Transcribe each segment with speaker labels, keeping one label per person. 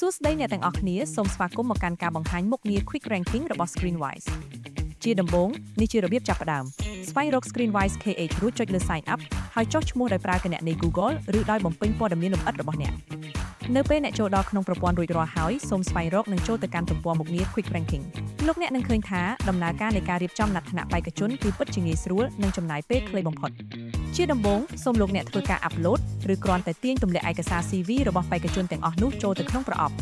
Speaker 1: សួស្តីអ្នកទាំងអស់គ្នាសូមស្វាគមន៍មកកាន់ការបង្ហាញមុខងារ Quick Ranking របស់ Screenwise ជាដំបូងនេះជារបៀបចាប់ផ្ដើមស្វែងរក Screenwise KH រួចចុចលើ Sign Up ហើយចុះឈ្មោះដោយប្រើគណនី Google ឬដោយបំពេញព័ត៌មានលម្អិតរបស់អ្នកនៅពេលអ្នកចូលដល់ក្នុងប្រព័ន្ធរួចរាល់ហើយសូមស្វែងរកនិងចូលទៅកាន់ទំព័រមុខងារ Quick Ranking លោកអ្នកនឹងឃើញថាដំណើរការនៃការរៀបចំលក្ខណៈបេក្ខជនគឺពិតជាងាយស្រួលនិងចំណាយពេលខ្លីបំផុតជាដំបូងសូមលោកអ្នកធ្វើការ Upload ឬគ្រាន់តែទាញទម្លាក់ឯកសារ CV របស់បេក្ខជនទាំងអស់នោះចូលទៅក្នុងប្រអប់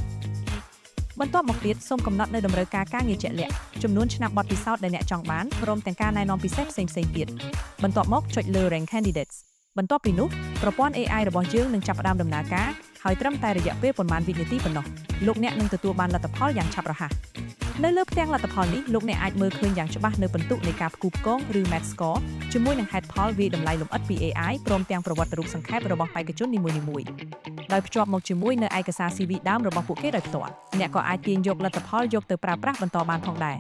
Speaker 1: បន្ទាប់មកទៀតសូមកំណត់នៅតម្រូវការការងារជាក់លាក់ចំនួនឆ្នាំបទពិសោធន៍ដែលអ្នកចង់បានព្រមទាំងការណែនាំពិសេសផ្សេងៗទៀតបន្ទាប់មកចុចលើ Rank Candidates បន្ទាប់ពីនោះប្រព័ន្ធ AI របស់យើងនឹងចាប់ផ្ដើមដំណើរការហើយត្រឹមតែរយៈពេលប៉ុន្មានវិនាទីប៉ុណ្ណោះលោកអ្នកនឹងទទួលបានលទ្ធផលយ៉ាងឆាប់រហ័សនៅលើផ្ទាំងលទ្ធផលនេះលោកអ្នកអាចមើលឃើញយ៉ាងច្បាស់នៅពិន្ទុនៃការផ្គូផ្គងឬ Max Score ជាមួយនឹងហេតុផលវាយតម្លៃលម្អិតពី AI ព្រមទាំងប្រវត្តិរូបសង្ខេបរបស់បេក្ខជននីមួយៗដោយភ្ជាប់មកជាមួយនៅឯកសារ CV ដើមរបស់ពួកគេដោយផ្ទាល់អ្នកក៏អាចទាញយកលទ្ធផលយកទៅប្រើប្រាស់បន្តបានផងដែរ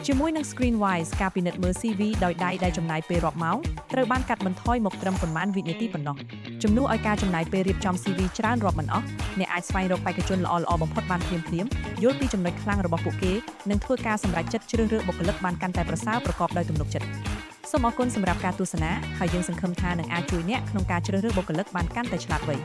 Speaker 1: ជាមួយនឹង Screenwise ការពិនិត្យមើល CV ដោយដៃដែលចំណាយពេលរាប់ម៉ោងត្រូវបានកាត់បន្ថយមកត្រឹមប៉ុន្មានវិនាទីប៉ុណ្ណោះជំនួសឲ្យការចំណាយពេលរៀបចំ CV ច្រើនរាប់មិនអស់អ្នកអាចស្វែងរកបេក្ខជនល្អៗបំផុតបានភ្លាមៗយល់ពីចំណុចខ្លាំងរបស់ពួកគេនិងធ្វើការសម្រេចចិត្តជ្រើសរើសបុគ្គលិកបានកាន់តែប្រសើរប្រកបដោយទំនុកចិត្តសូមអរគុណសម្រាប់ការទស្សនាហើយយើងសង្ឃឹមថានឹងអាចជួយអ្នកក្នុងការជ្រើសរើសបុគ្គលិកបានកាន់តែឆ្លាតវៃ